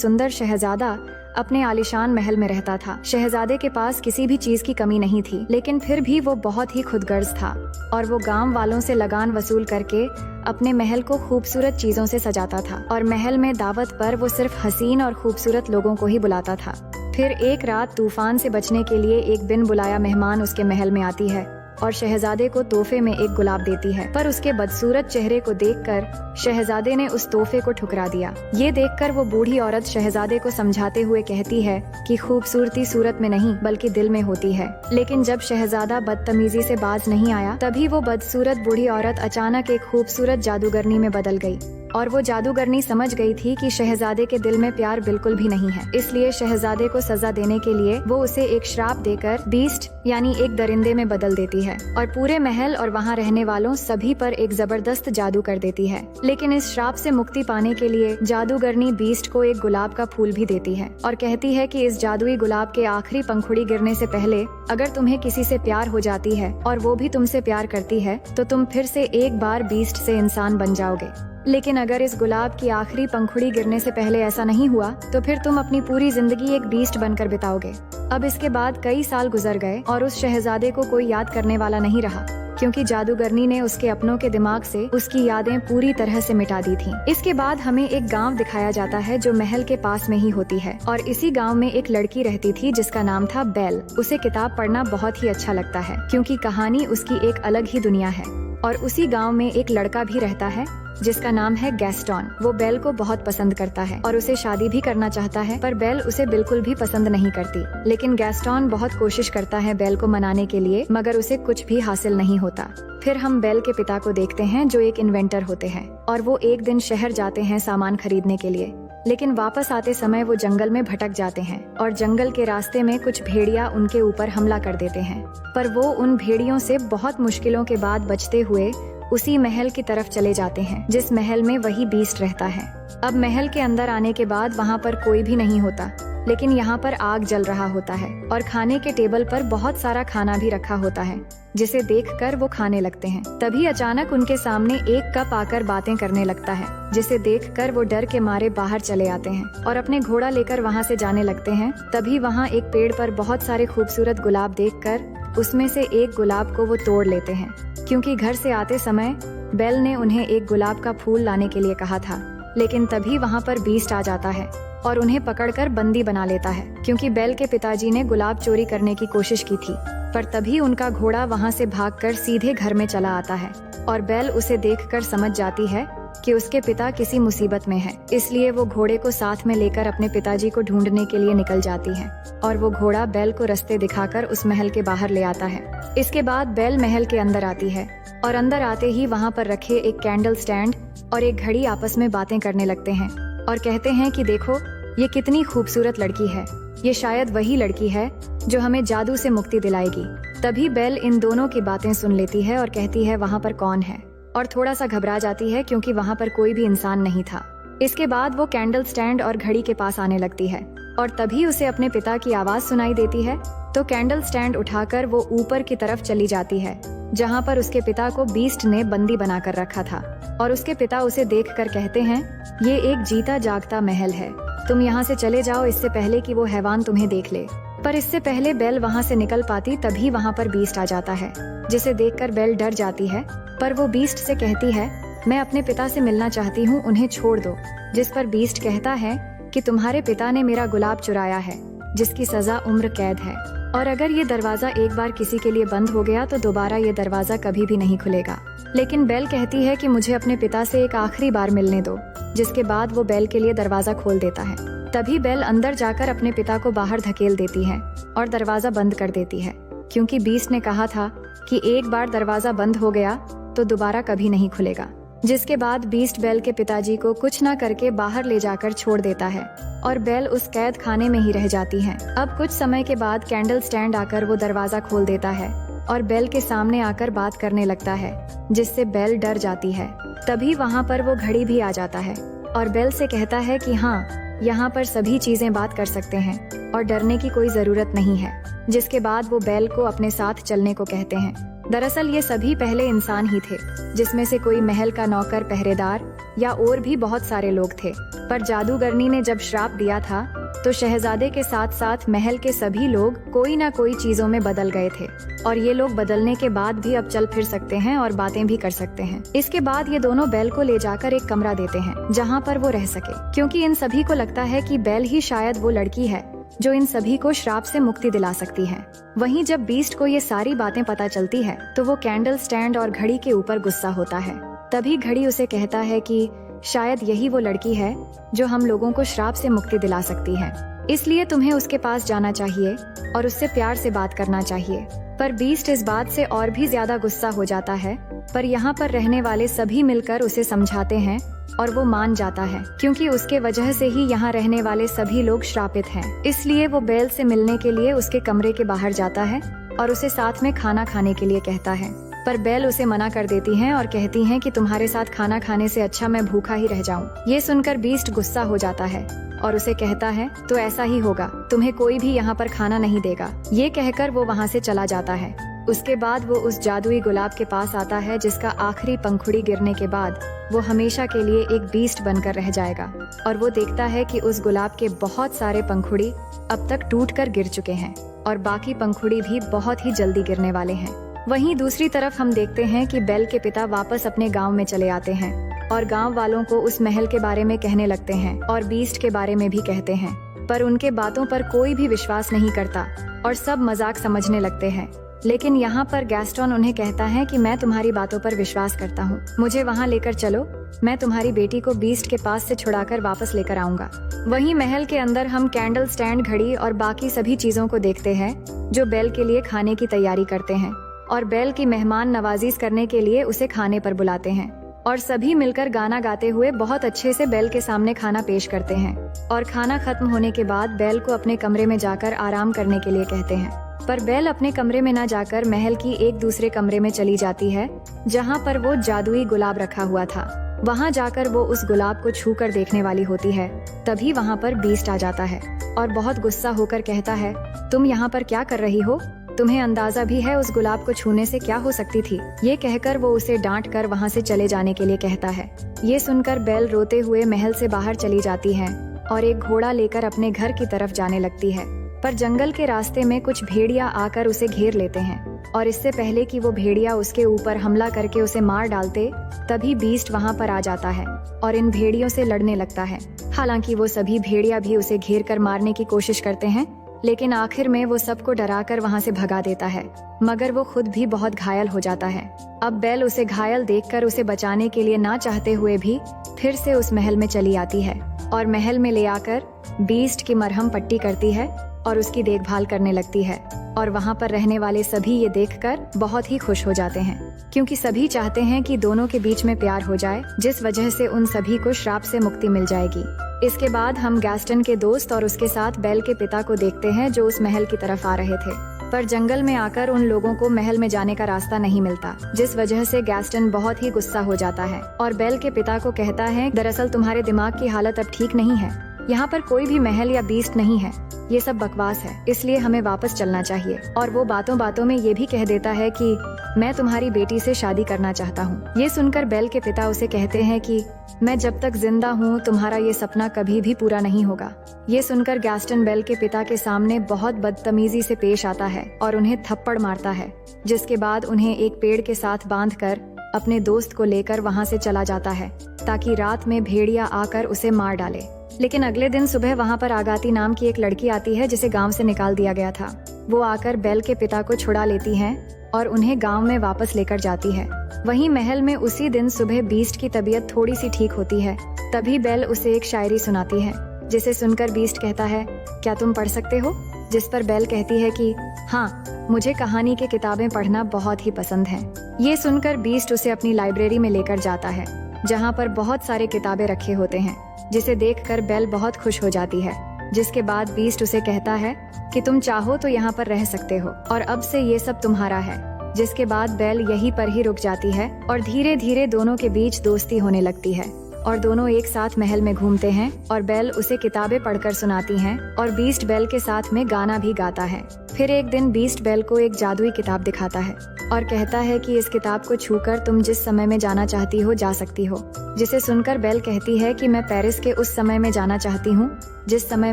सुंदर शहजादा अपने आलीशान महल में रहता था। शहजादे के पास किसी भी चीज की कमी नहीं थी, लेकिन फिर भी वो बहुत ही खुदगर्ज था और वो गांव वालों से लगान वसूल करके अपने महल को खूबसूरत चीजों से सजाता था और महल में दावत पर वो सिर्फ हसीन और खूबसूरत लोगों को ही बुलाता था। फिर एक रात तूफान से बचने के लिए एक बिन बुलाया मेहमान उसके महल में आती है और शहजादे को तोहफे में एक गुलाब देती है, पर उसके बदसूरत चेहरे को देखकर शहजादे ने उस तोहफे को ठुकरा दिया। ये देखकर वो बूढ़ी औरत शहजादे को समझाते हुए कहती है कि खूबसूरती सूरत में नहीं बल्कि दिल में होती है। लेकिन जब शहजादा बदतमीजी से बाज नहीं आया, तभी वो बदसूरत बूढ़ी औरत अचानक एक खूबसूरत जादूगरनी में बदल गई और वो जादूगरनी समझ गई थी कि शहजादे के दिल में प्यार बिल्कुल भी नहीं है। इसलिए शहजादे को सजा देने के लिए वो उसे एक श्राप देकर बीस्ट यानी एक दरिंदे में बदल देती है और पूरे महल और वहाँ रहने वालों सभी पर एक जबरदस्त जादू कर देती है। लेकिन इस श्राप से मुक्ति पाने के लिए जादूगरनी बीस्ट को एक गुलाब का फूल भी देती है और कहती है कि इस जादुई गुलाब के आखिरी पंखुड़ी गिरने से पहले अगर तुम्हें किसी से प्यार हो जाती है और वो भी तुमसे प्यार करती है तो तुम फिर से एक बार बीस्ट से इंसान बन जाओगे। लेकिन अगर इस गुलाब की आखिरी पंखुड़ी गिरने से पहले ऐसा नहीं हुआ तो फिर तुम अपनी पूरी जिंदगी एक बीस्ट बनकर बिताओगे। अब इसके बाद कई साल गुजर गए और उस शहजादे को कोई याद करने वाला नहीं रहा, क्योंकि जादूगरनी ने उसके अपनों के दिमाग से उसकी यादें पूरी तरह से मिटा दी थीं। इसके बाद हमें एक गांव दिखाया जाता है जो महल के पास में ही होती है और इसी गांव में एक लड़की रहती थी जिसका नाम था बेल। उसे किताब पढ़ना बहुत ही अच्छा लगता है क्योंकि कहानी उसकी एक अलग ही दुनिया है। और उसी गांव में एक लड़का भी रहता है जिसका नाम है गैस्टॉन। वो बेल को बहुत पसंद करता है और उसे शादी भी करना चाहता है, पर बेल उसे बिल्कुल भी पसंद नहीं करती। लेकिन गैस्टॉन बहुत कोशिश करता है बेल को मनाने के लिए, मगर उसे कुछ भी हासिल नहीं होता। फिर हम बेल के पिता को देखते हैं जो एक इन्वेंटर होते हैं और वो एक दिन शहर जाते हैं सामान खरीदने के लिए, लेकिन वापस आते समय वो जंगल में भटक जाते हैं और जंगल के रास्ते में कुछ भेड़िया उनके ऊपर हमला कर देते हैं, पर वो उन भेड़ियों से बहुत मुश्किलों के बाद बचते हुए उसी महल की तरफ चले जाते हैं जिस महल में वही बीस्ट रहता है। अब महल के अंदर आने के बाद वहाँ पर कोई भी नहीं होता, लेकिन यहाँ पर आग जल रहा होता है और खाने के टेबल पर बहुत सारा खाना भी रखा होता है, जिसे देखकर वो खाने लगते हैं। तभी अचानक उनके सामने एक कप आकर बातें करने लगता है, जिसे देखकर वो डर के मारे बाहर चले आते हैं और अपने घोड़ा लेकर वहाँ से जाने लगते हैं। तभी वहाँ एक पेड़ पर बहुत सारे खूबसूरत गुलाब देखकर उसमें से एक गुलाब को वो तोड़ लेते हैं, क्योंकि घर से आते समय बेल ने उन्हें एक गुलाब का फूल लाने के लिए कहा था। लेकिन तभी वहाँ पर बीस्ट आ जाता है और उन्हें पकड़कर बंदी बना लेता है, क्योंकि बेल के पिताजी ने गुलाब चोरी करने की कोशिश की थी। पर तभी उनका घोड़ा वहाँ से भागकर सीधे घर में चला आता है और बेल उसे देखकर समझ जाती है कि उसके पिता किसी मुसीबत में हैं। इसलिए वो घोड़े को साथ में लेकर अपने पिताजी को ढूंढने के लिए निकल जाती है और वो घोड़ा बेल को रास्ते दिखाकर उस महल के बाहर ले आता है। इसके बाद बेल महल के अंदर आती है और अंदर आते ही वहाँ पर रखे एक कैंडल स्टैंड और एक घड़ी आपस में बातें करने लगते हैं और कहते हैं कि देखो ये कितनी खूबसूरत लड़की है, ये शायद वही लड़की है जो हमें जादू से मुक्ति दिलाएगी। तभी बेल इन दोनों की बातें सुन लेती है और कहती है वहाँ पर कौन है, और थोड़ा सा घबरा जाती है क्योंकि वहाँ पर कोई भी इंसान नहीं था। इसके बाद वो कैंडल स्टैंड और घड़ी के पास आने लगती है और तभी उसे अपने पिता की आवाज सुनाई देती है। तो कैंडल स्टैंड उठाकर वो ऊपर की तरफ चली जाती है जहाँ पर उसके पिता को बीस्ट ने बंदी बनाकर रखा था और उसके पिता उसे देखकर कहते हैं ये एक जीता जागता महल है, तुम यहाँ से चले जाओ इससे पहले कि वो हैवान तुम्हें देख ले। पर इससे पहले बेल वहाँ से निकल पाती तभी वहाँ पर बीस्ट आ जाता है, जिसे देखकर बेल डर जाती है। पर वो बीस्ट से कहती है मैं अपने पिता से मिलना चाहती हूँ, उन्हें छोड़ दो। जिस पर बीस्ट कहता है कि तुम्हारे पिता ने मेरा गुलाब चुराया है, जिसकी सजा उम्र कैद है, और अगर ये दरवाजा एक बार किसी के लिए बंद हो गया तो दोबारा ये दरवाजा कभी भी नहीं खुलेगा। लेकिन बेल कहती है कि मुझे अपने पिता से एक आखिरी बार मिलने दो, जिसके बाद वो बेल के लिए दरवाजा खोल देता है। तभी बेल अंदर जाकर अपने पिता को बाहर धकेल देती है और दरवाजा बंद कर देती है, क्योंकि बीस्ट ने कहा था कि एक बार दरवाजा बंद हो गया तो दोबारा कभी नहीं खुलेगा। जिसके बाद बीस्ट बेल के पिताजी को कुछ न करके बाहर ले जाकर छोड़ देता है और बेल उस कैद खाने में ही रह जाती है। अब कुछ समय के बाद कैंडल स्टैंड आकर वो दरवाजा खोल देता है और बेल के सामने आकर बात करने लगता है, जिससे बेल डर जाती है। तभी वहाँ पर वो घड़ी भी आ जाता है और बेल से कहता है कि हाँ, यहाँ पर सभी चीजें बात कर सकते हैं और डरने की कोई जरूरत नहीं है। जिसके बाद वो बेल को अपने साथ चलने को कहते हैं। दरअसल ये सभी पहले इंसान ही थे, जिसमें से कोई महल का नौकर, पहरेदार या और भी बहुत सारे लोग थे। पर जादूगरनी ने जब श्राप दिया था तो शहजादे के साथ साथ महल के सभी लोग कोई ना कोई चीजों में बदल गए थे, और ये लोग बदलने के बाद भी अब चल फिर सकते हैं और बातें भी कर सकते हैं। इसके बाद ये दोनों बेल को ले जाकर एक कमरा देते हैं जहाँ पर वो रह सके, क्योंकि इन सभी को लगता है कि बेल ही शायद वो लड़की है जो इन सभी को श्राप से मुक्ति दिला सकती है। वहीं जब बीस्ट को ये सारी बातें पता चलती है तो वो कैंडल स्टैंड और घड़ी के ऊपर गुस्सा होता है। तभी घड़ी उसे कहता है कि शायद यही वो लड़की है जो हम लोगों को श्राप से मुक्ति दिला सकती है, इसलिए तुम्हें उसके पास जाना चाहिए और उससे प्यार से बात करना चाहिए। पर बीस्ट इस बात से और भी ज्यादा गुस्सा हो जाता है, पर यहाँ पर रहने वाले सभी मिलकर उसे समझाते हैं और वो मान जाता है, क्योंकि उसके वजह से ही यहाँ रहने वाले सभी लोग श्रापित हैं। इसलिए वो बेल से मिलने के लिए उसके कमरे के बाहर जाता है और उसे साथ में खाना खाने के लिए कहता है, पर बेल उसे मना कर देती हैं और कहती हैं कि तुम्हारे साथ खाना खाने से अच्छा मैं भूखा ही रह जाऊं। ये सुनकर बीस्ट गुस्सा हो जाता है और उसे कहता है तो ऐसा ही होगा, तुम्हें कोई भी यहाँ पर खाना नहीं देगा। ये कहकर वो वहाँ से चला जाता है। उसके बाद वो उस जादुई गुलाब के पास आता है जिसका आखिरी पंखुड़ी गिरने के बाद वो हमेशा के लिए एक बीस्ट बनकर रह जाएगा, और वो देखता है कि उस गुलाब के बहुत सारे पंखुड़ी अब तक टूटकर गिर चुके हैं और बाकी पंखुड़ी भी बहुत ही जल्दी गिरने वाले हैं। वहीं दूसरी तरफ हम देखते हैं कि बेल के पिता वापस अपने गांव में चले आते हैं और गांव वालों को उस महल के बारे में कहने लगते हैं और बीस्ट के बारे में भी कहते हैं, पर उनके बातों पर कोई भी विश्वास नहीं करता और सब मजाक समझने लगते हैं। लेकिन यहाँ पर गैस्टन उन्हें कहता है कि मैं तुम्हारी बातों पर विश्वास करता हूँ, मुझे वहाँ लेकर चलो, मैं तुम्हारी बेटी को बीस्ट के पास से छुड़ाकर वापस लेकर आऊंगा। वहीं महल के अंदर हम कैंडल स्टैंड, घड़ी और बाकी सभी चीजों को देखते हैं जो बेल के लिए खाने की तैयारी करते हैं और बेल की मेहमान नवाजी करने के लिए उसे खाने पर बुलाते हैं, और सभी मिलकर गाना गाते हुए बहुत अच्छे से बेल के सामने खाना पेश करते हैं। और खाना खत्म होने के बाद बेल को अपने कमरे में जाकर आराम करने के लिए कहते हैं, पर बेल अपने कमरे में न जाकर महल की एक दूसरे कमरे में चली जाती है जहाँ पर वो जादुई गुलाब रखा हुआ था। वहाँ जाकर वो उस गुलाब को छू कर देखने वाली होती है। तभी वहाँ पर बीस्ट आ जाता है और बहुत गुस्सा होकर कहता है, तुम यहाँ पर क्या कर रही हो? तुम्हें अंदाजा भी है उस गुलाब को छूने से क्या हो सकती थी? ये कहकर वो उसे डांट कर वहाँ से चले जाने के लिए कहता है। ये सुनकर बेल रोते हुए महल से बाहर चली जाती है और एक घोड़ा लेकर अपने घर की तरफ जाने लगती है, पर जंगल के रास्ते में कुछ भेड़िया आकर उसे घेर लेते हैं, और इससे पहले कि वो भेड़िया उसके ऊपर हमला करके उसे मार डालते, तभी बीस्ट वहाँ पर आ जाता है और इन भेड़ियों से लड़ने लगता है। हालांकि वो सभी भेड़िया भी उसे घेर कर मारने की कोशिश करते हैं, लेकिन आखिर में वो सबको डराकर वहाँ से भगा देता है, मगर वो खुद भी बहुत घायल हो जाता है। अब बेल उसे घायल देखकर उसे बचाने के लिए ना चाहते हुए भी फिर से उस महल में चली आती है और महल में ले आकर बीस्ट की मरहम पट्टी करती है और उसकी देखभाल करने लगती है। और वहाँ पर रहने वाले सभी ये देखकर बहुत ही खुश हो जाते हैं, क्योंकि सभी चाहते हैं कि दोनों के बीच में प्यार हो जाए, जिस वजह से उन सभी को श्राप से मुक्ति मिल जाएगी। इसके बाद हम गैस्टन के दोस्त और उसके साथ बेल के पिता को देखते हैं जो उस महल की तरफ आ रहे थे, पर जंगल में आकर उन लोगों को महल में जाने का रास्ता नहीं मिलता, जिस वजह से गैस्टन बहुत ही गुस्सा हो जाता है और बेल के पिता को कहता है, दरअसल तुम्हारे दिमाग की हालत अब ठीक नहीं है, यहाँ पर कोई भी महल या बीस्ट नहीं है, ये सब बकवास है, इसलिए हमें वापस चलना चाहिए। और वो बातों बातों में ये भी कह देता है कि मैं तुम्हारी बेटी से शादी करना चाहता हूँ। ये सुनकर बेल के पिता उसे कहते हैं कि मैं जब तक जिंदा हूँ तुम्हारा ये सपना कभी भी पूरा नहीं होगा। ये सुनकर गैस्टन बेल के पिता के सामने बहुत बदतमीजी से पेश आता है और उन्हें थप्पड़ मारता है, जिसके बाद उन्हें एक पेड़ के साथ बांधकर अपने दोस्त को लेकर वहाँ से चला जाता है ताकि रात में भेड़िया आकर उसे मार डाले। लेकिन अगले दिन सुबह वहाँ पर आगाती नाम की एक लड़की आती है जिसे गांव से निकाल दिया गया था। वो आकर बेल के पिता को छुड़ा लेती हैं और उन्हें गांव में वापस लेकर जाती है। वहीं महल में उसी दिन सुबह बीस्ट की तबीयत थोड़ी सी ठीक होती है। तभी बेल उसे एक शायरी सुनाती है, जिसे सुनकर बीस्ट कहता है, क्या तुम पढ़ सकते हो? जिस पर बेल कहती है कि हाँ, मुझे कहानी की किताबें पढ़ना बहुत ही पसंद है। ये सुनकर बीस्ट उसे अपनी लाइब्रेरी में लेकर जाता है, जहाँ पर बहुत सारे किताबें रखे होते हैं, जिसे देखकर बेल बहुत खुश हो जाती है। जिसके बाद बीस्ट उसे कहता है कि तुम चाहो तो यहाँ पर रह सकते हो और अब से ये सब तुम्हारा है। जिसके बाद बेल यहीं पर ही रुक जाती है और धीरे धीरे दोनों के बीच दोस्ती होने लगती है और दोनों एक साथ महल में घूमते हैं और बेल उसे किताबें पढ़कर सुनाती हैं और बीस्ट बेल के साथ में गाना भी गाता है। फिर एक दिन बीस्ट बेल को एक जादुई किताब दिखाता है और कहता है कि इस किताब को छूकर तुम जिस समय में जाना चाहती हो जा सकती हो। जिसे सुनकर बेल कहती है कि मैं पेरिस के उस समय में जाना चाहती हूँ जिस समय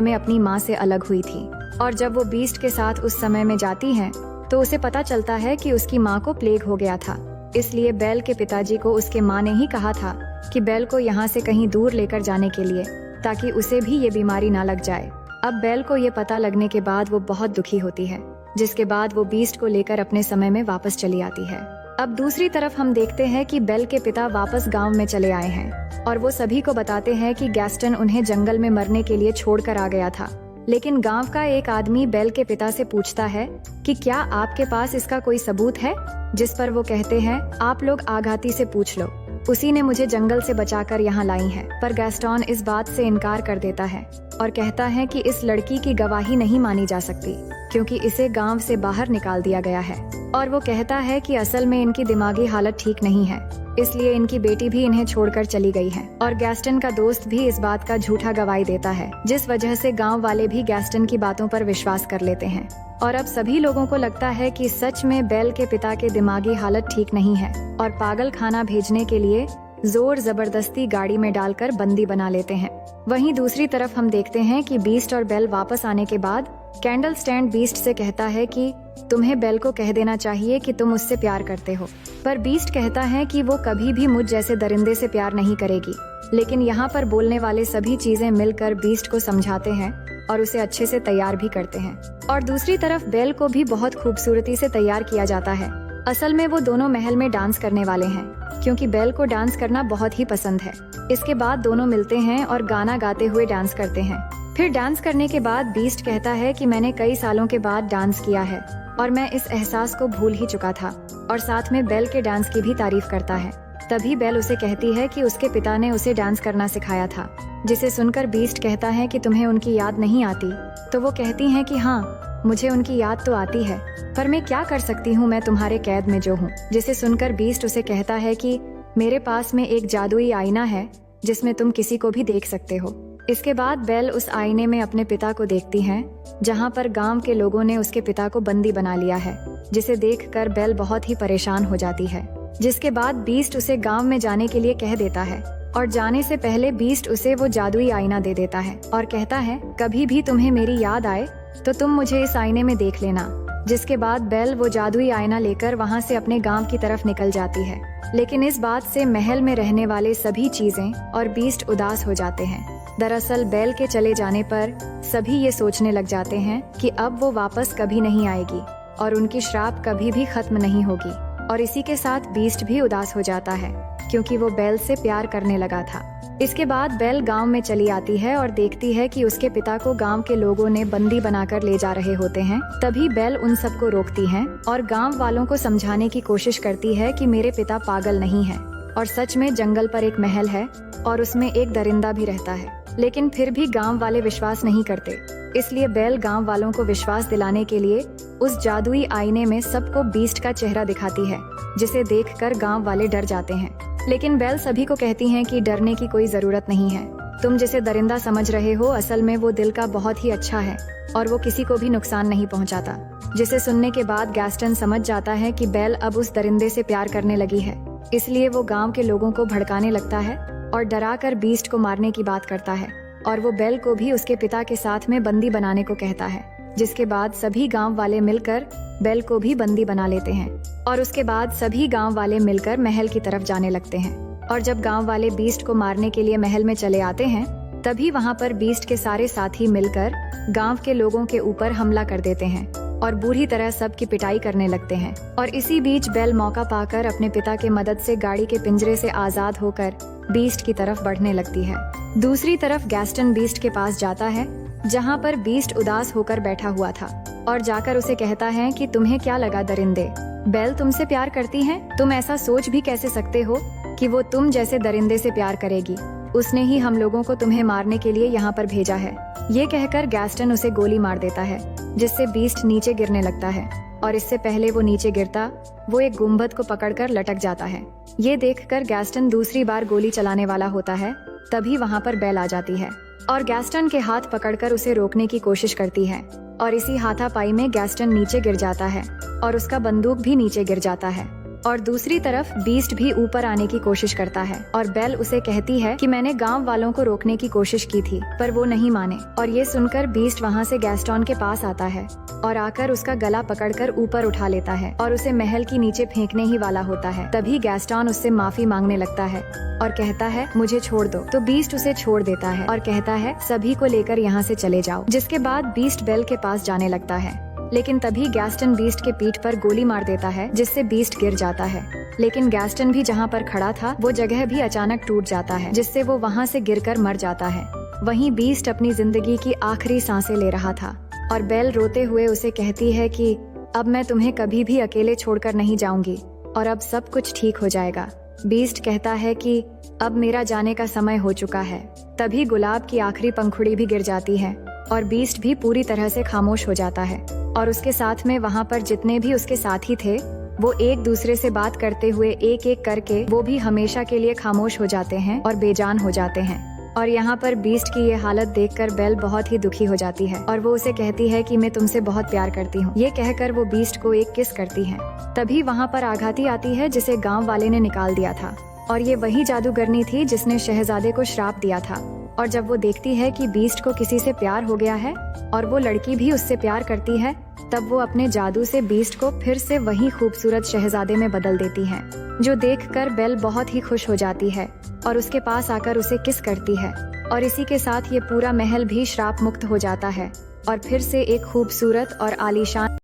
में अपनी माँ से अलग हुई थी। और जब वो बीस्ट के साथ उस समय में जाती है तो उसे पता चलता है कि उसकी माँ को प्लेग हो गया था। इसलिए बेल के पिताजी को उसके माँ ने ही कहा था कि बेल को यहाँ से कहीं दूर लेकर जाने के लिए, ताकि उसे भी ये बीमारी ना लग जाए। अब बेल को ये पता लगने के बाद वो बहुत दुखी होती है, जिसके बाद वो बीस्ट को लेकर अपने समय में वापस चली आती है। अब दूसरी तरफ हम देखते हैं कि बेल के पिता वापस गांव में चले आए हैं और वो सभी को बताते हैं कि गैस्टन उन्हें जंगल में मरने के लिए छोड़कर आ गया था। लेकिन गांव का एक आदमी बेल के पिता से पूछता है कि क्या आपके पास इसका कोई सबूत है, जिस पर वो कहते हैं आप लोग आघाती से पूछ लो, उसी ने मुझे जंगल से बचाकर यहाँ लाई है। पर गैस्टन इस बात से इनकार कर देता है और कहता है कि इस लड़की की गवाही नहीं मानी जा सकती क्योंकि इसे गांव से बाहर निकाल दिया गया है। और वो कहता है कि असल में इनकी दिमागी हालत ठीक नहीं है, इसलिए इनकी बेटी भी इन्हें छोड़कर चली गई है। और गैस्टन का दोस्त भी इस बात का झूठा गवाही देता है, जिस वजह से गांव वाले भी गैस्टन की बातों पर विश्वास कर लेते हैं। और अब सभी लोगों को लगता है कि सच में बेल के पिता के दिमागी हालत ठीक नहीं है और पागल खाना भेजने के लिए जोर जबरदस्ती गाड़ी में डालकर बंदी बना लेते हैं। वहीं दूसरी तरफ हम देखते हैं कि बीस्ट और बेल वापस आने के बाद कैंडल स्टैंड बीस्ट से कहता है कि तुम्हें बेल को कह देना चाहिए कि तुम उससे प्यार करते हो। पर बीस्ट कहता है कि वो कभी भी मुझ जैसे दरिंदे से प्यार नहीं करेगी। लेकिन यहाँ पर बोलने वाले सभी चीजें मिलकर बीस्ट को समझाते हैं और उसे अच्छे से तैयार भी करते हैं। और दूसरी तरफ बेल को भी बहुत खूबसूरती से तैयार किया जाता है। असल में वो दोनों महल में डांस करने वाले हैं क्योंकि बेल को डांस करना बहुत ही पसंद है। इसके बाद दोनों मिलते हैं और गाना गाते हुए डांस करते हैं। फिर डांस करने के बाद बीस्ट कहता है कि मैंने कई सालों के बाद डांस किया है और मैं इस एहसास को भूल ही चुका था, और साथ में बेल के डांस की भी तारीफ करता है। तभी बेल उसे कहती है कि उसके पिता ने उसे डांस करना सिखाया था, जिसे सुनकर बीस्ट कहता है कि तुम्हें उनकी याद नहीं आती। तो वो कहती हैं कि हाँ, मुझे उनकी याद तो आती है, पर मैं क्या कर सकती हूँ, मैं तुम्हारे कैद में जो हूँ। जिसे सुनकर बीस्ट उसे कहता है कि मेरे पास में एक जादुई आईना है जिसमें तुम किसी को भी देख सकते हो। इसके बाद बेल उस आईने में अपने पिता को देखती है, जहाँ पर गांव के लोगों ने उसके पिता को बंदी बना लिया है, जिसे देखकर बेल बहुत ही परेशान हो जाती है। जिसके बाद बीस्ट उसे गांव में जाने के लिए कह देता है और जाने से पहले बीस्ट उसे वो जादुई आईना दे देता है और कहता है कभी भी तुम्हें मेरी याद आए तो तुम मुझे इस आईने में देख लेना। जिसके बाद बेल वो जादुई आईना लेकर वहाँ से अपने गांव की तरफ निकल जाती है। लेकिन इस बात से महल में रहने वाले सभी चीजें और बीस्ट उदास हो जाते हैं। दरअसल बेल के चले जाने पर सभी ये सोचने लग जाते हैं कि अब वो वापस कभी नहीं आएगी और उनकी श्राप कभी भी खत्म नहीं होगी। और इसी के साथ बीस्ट भी उदास हो जाता है क्योंकि वो बेल से प्यार करने लगा था। इसके बाद बेल गांव में चली आती है और देखती है कि उसके पिता को गांव के लोगों ने बंदी बनाकर ले जा रहे होते हैं। तभी बेल उन सबको रोकती है और गांव वालों को समझाने की कोशिश करती है कि मेरे पिता पागल नहीं है और सच में जंगल पर एक महल है और उसमें एक दरिंदा भी रहता है। लेकिन फिर भी गांव वाले विश्वास नहीं करते, इसलिए बेल गांव वालों को विश्वास दिलाने के लिए उस जादुई आईने में सबको बीस्ट का चेहरा दिखाती है, जिसे देखकर गांव वाले डर जाते हैं। लेकिन बेल सभी को कहती हैं कि डरने की कोई जरूरत नहीं है, तुम जिसे दरिंदा समझ रहे हो असल में वो दिल का बहुत ही अच्छा है और वो किसी को भी नुकसान नहीं पहुंचाता। जिसे सुनने के बाद गैस्टन समझ जाता है कि बेल अब उस दरिंदे से प्यार करने लगी है, इसलिए वो गांव के लोगों को भड़काने लगता है और डरा कर बीस्ट को मारने की बात करता है। और वो बेल को भी उसके पिता के साथ में बंदी बनाने को कहता है। जिसके बाद सभी गांव वाले मिलकर बेल को भी बंदी बना लेते हैं और उसके बाद सभी गांव वाले मिलकर महल की तरफ जाने लगते हैं। और जब गांव वाले बीस्ट को मारने के लिए महल में चले आते हैं, तभी वहां पर बीस्ट के सारे साथी मिलकर गांव के लोगों के ऊपर हमला कर देते हैं और बुरी तरह सबकी पिटाई करने लगते हैं। और इसी बीच बेल मौका पाकर अपने पिता के मदद से गाड़ी के पिंजरे से आजाद होकर बीस्ट की तरफ बढ़ने लगती है। दूसरी तरफ गैस्टन बीस्ट के पास जाता है, जहाँ पर बीस्ट उदास होकर बैठा हुआ था और जाकर उसे कहता है कि तुम्हें क्या लगा दरिंदे, बेल तुमसे प्यार करती है, तुम ऐसा सोच भी कैसे सकते हो कि वो तुम जैसे दरिंदे से प्यार करेगी। उसने ही हम लोगों को तुम्हें मारने के लिए यहाँ पर भेजा है। ये कहकर गैस्टन उसे गोली मार देता है, जिससे बीस्ट नीचे गिरने लगता है। और इससे पहले वो नीचे गिरता, वो एक गुंबद को पकड़कर लटक जाता है। ये देखकर गैस्टन दूसरी बार गोली चलाने वाला होता है। तभी वहाँ पर बेल आ जाती है और गैस्टन के हाथ पकड़कर उसे रोकने की कोशिश करती है और इसी हाथापाई में गैस्टन नीचे गिर जाता है। और उसका बंदूक भी नीचे गिर जाता है। और दूसरी तरफ बीस्ट भी ऊपर आने की कोशिश करता है और बेल उसे कहती है कि मैंने गांव वालों को रोकने की कोशिश की थी पर वो नहीं माने। और ये सुनकर बीस्ट वहाँ से गैस्टन के पास आता है और आकर उसका गला पकड़कर ऊपर उठा लेता है और उसे महल के नीचे फेंकने ही वाला होता है। तभी गैस्टन उससे माफी मांगने लगता है और कहता है मुझे छोड़ दो। तो बीस्ट उसे छोड़ देता है और कहता है सभी को लेकर यहाँ से चले जाओ। जिसके बाद बीस्ट बेल के पास जाने लगता है, लेकिन तभी गैस्टन बीस्ट के पीठ पर गोली मार देता है जिससे बीस्ट गिर जाता है। लेकिन गैस्टन भी जहाँ पर खड़ा था वो जगह भी अचानक टूट जाता है जिससे वो वहाँ से गिरकर मर जाता है। वहीं बीस्ट अपनी जिंदगी की आखिरी सांसें ले रहा था और बेल रोते हुए उसे कहती है कि अब मैं तुम्हें कभी भी अकेले छोड़कर नहीं जाऊंगी और अब सब कुछ ठीक हो जाएगा। बीस्ट कहता है कि अब मेरा जाने का समय हो चुका है। तभी गुलाब की आखिरी पंखुड़ी भी गिर जाती है और बीस्ट भी पूरी तरह से खामोश हो जाता है और उसके साथ में वहाँ पर जितने भी उसके साथी थे वो एक दूसरे से बात करते हुए एक एक करके वो भी हमेशा के लिए खामोश हो जाते हैं और बेजान हो जाते हैं। और यहाँ पर बीस्ट की ये हालत देखकर बेल बहुत ही दुखी हो जाती है और वो उसे कहती है कि मैं तुमसे बहुत प्यार करती हूँ। ये कहकर वो बीस्ट को एक किस करती है। तभी वहाँ पर आघाती आती है जिसे गाँव वाले ने निकाल दिया था और ये वही जादूगरनी थी जिसने शहजादे को श्राप दिया था। और जब वो देखती है कि बीस्ट को किसी से प्यार हो गया है और वो लड़की भी उससे प्यार करती है, तब वो अपने जादू से बीस्ट को फिर से वही खूबसूरत शहजादे में बदल देती है, जो देखकर बेल बहुत ही खुश हो जाती है और उसके पास आकर उसे किस करती है। और इसी के साथ ये पूरा महल भी श्राप मुक्त हो जाता है और फिर से एक खूबसूरत और आलीशान